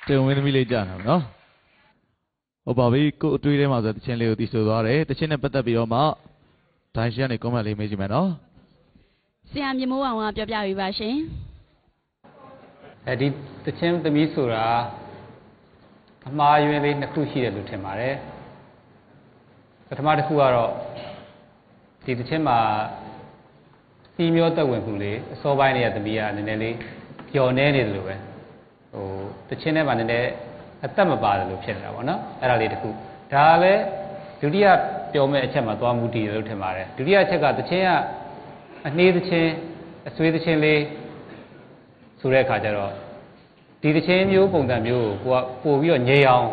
တင်ဝင်သမီးလေးကြာတာနော်ဟုတ်ပါပြီကိုအတွေးထဲမှာဆိုတချင်းလေးကိုတီးဆိုသွားတယ်တချင်းနဲ့ပတ်သက်ပြီးတော့မှဒိုင်ရှီကနေကွန်မန့်လေးမေးကြည့်မယ်နော်ဆရာမြေမိုးအောင်ကပြောပြပေးပါရှင်ဒီတချင်းသမီးဆိုတာအမှားယွင်းလေးနှစ်ခုရှိတယ်လို့ထင်ပါတယ်ပထမတစ်ခုကတော့ဒီတချင်းမှာစီမျောတက်ဝင်မှုလေးအစောပိုင်းလေးကသမီးကနည်းနည်းလေးပျော်နေတယ်လို့ပဲတချင်းထဲမှာနည်းနည်းအသက်မပါတယ်လို့ဖြစ်နေတာပေါ့နော်အဲ့ဒါလေးတစ်ခုဒါလည်းဒုတိယပြောမဲ့အချက်မှာသွားမှုတည်တယ်လို့ထင်ပါတယ်ဒုတိယအချက်ကတချင်းကအနှေးတချင်းအဆွေးတချင်းလေးဆိုတဲ့အခါကျတော့ဒီတချင်းမျိုးပုံစံမျိုးကိုကပို့ပြီးတော့ငြိမ်အောင်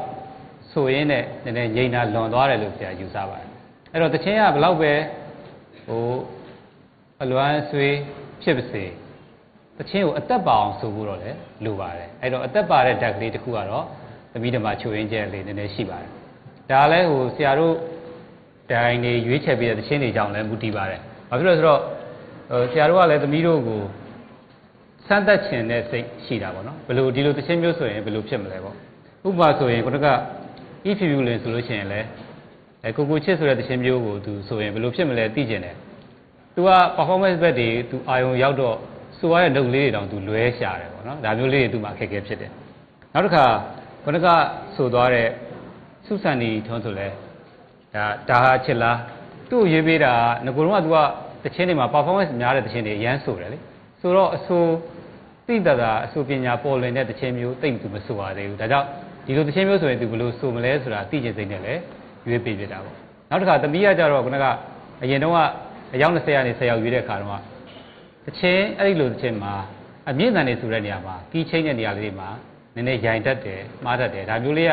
ဆိုရင်းနဲ့နည်းနည်းငြိမ်တာလွန်သွားတယ်လို့ဆရာယူဆပါတယ်အဲ့တော့တချင်းကဘလောက်ပဲအလွမ်းဆွေးဖြစ်ပါစေတချင်းကိုအသက်ပါအောင်ဆိုဖို့တော့လည်းလိုပါတယ်အဲ့တော့အသက်ပါတဲ့ဓာတ်ကလေးတစ်ခုကတော့သမီးဓမ္မချိုရင်းကျက်လေးနည်းနည်းရှိပါတယ်ဒါလည်းဆရာတို့ဒိုင်နေရွေးချယ်ပေးတဲ့တချင်းတွေကြောင့်လည်းမူတည်ပါတယ်ဘာဖြစ်လို့လဲဆိုတော့ဆရာတို့ကလည်းသမီးတို့ကိုစမ်းသပ်ခြင်းနဲ့စိတ်ရှိတာပေါ့နော်ဘယ်လိုဒီလိုတချင်းမျိုးဆိုရင်ဘယ်လိုဖြစ်မလဲပေါ့ဥပမာဆိုရင်ခုနက if you လင်ဆိုလို့ရှိရင်လည်းကိုကိုချစ်ဆိုတဲ့တချင်းမျိုးကိုသူဆိုရင်ဘယ်လိုဖြစ်မလဲသိကျင်တယ်သူက performance ဘက်တွေသူအာယုံရောက်တော့ဆိုရတဲ့နှုတ်လေးတွေတောင်သူလွဲရှာတယ်ပေါ့နော်ဒါမျိုးလေးတွေသူ့မှာအခက်အခဲဖြစ်တယ်နောက်တစ်ခါခုနကဆိုသွားတဲ့စုစံဒီထုံးဆိုလဲဒါဟာချစ်လားသူ့ကိုရေးပေးတာငကိုတော့ကသူကတချင်းတွေမှာ performance များတဲ့တချင်းတွေအရန်ဆိုတယ်လေဆိုတော့အဆိုသိတာအဆိုပညာပေါ်လွင်တဲ့တချင်းမျိုးတိတ်သူမဆိုပါသေးဘူးဒါကြောင့်ဒီလိုတချင်းမျိုးဆိုရင်သူဘယ်လိုဆိုမလဲဆိုတာသိကျင်စိတ်နဲ့လည်းရွေးပေးပြတာပေါ့နောက်တစ်ခါသမီးကကြတော့ခုနကအရင်တုန်းကအယောက်20ကနေ10ယောက်ရွေးတဲ့အခါတော့တချင်းအဲ့ဒီလိုတချင်းမှာအမြင့်တန်နေဆိုတဲ့နေရာမှာကီးချင်းတဲ့နေရာလေးတွေမှာနည်းနည်းရိုင်တတ်တယ်မှားတတ်တယ်ဒါမျိုးလေးက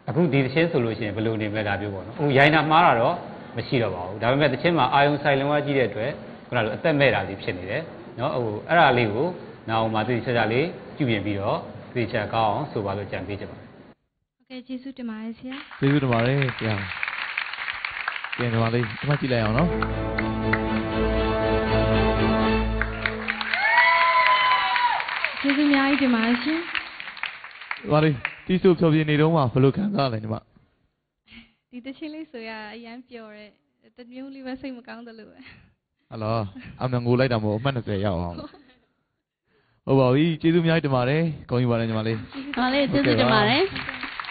အခုဒီတချင်းဆိုလို့ရှိရင်ဘယ်လိုနေမလဲဒါမျိုးပေါ့နော်အခုရိုင်တာမှားတာတော့မရှိတော့ပါဘူးဒါပေမဲ့တချင်းမှာအာယုံဆိုင်လုံးဝကြီးတဲ့အတွက်ခုနလိုအသက်မဲ့တာလေးဖြစ်နေတယ်နော်အဲ့ဒါလေးကိုနောက်မှသိချာချာလေးပြုပြင်ပြီးတော့သိချာကောင်းအောင်ဆိုပါလို့ကြံပေးကြပါမယ်ဟုတ်ကဲ့ကျေးဇူးတင်ပါတယ်ဆရာကျေးဇူးတင်ပါတယ်ဆရာပြန်ကြပါလိမ့်ဒီမှာကြည့်လိုက်အောင်နော်ကျေးဇူးအများကြီးတင်ပါတယ်ရှင်ပါလိတီးဆိုဖြောပြနေတော့မှဘယ်လိုခံစားလဲညီမဒီတချင်းလေးဆိုရအရန်ပျော်တဲ့တမျိုးလေးပဲစိတ်မကောင်းတယ်လို့ပဲဟယ်လိုအမှန်ကိုလိုက်တာမဟုတ်အမှတ်20ရောက်အောင်ဟုတ်ပါပြီကျေးဇူးအများကြီးတင်ပါတယ်ကောင်းပြီပါတယ်ညီမလေးညီမလေးကျေးဇူးတင်ပါတယ်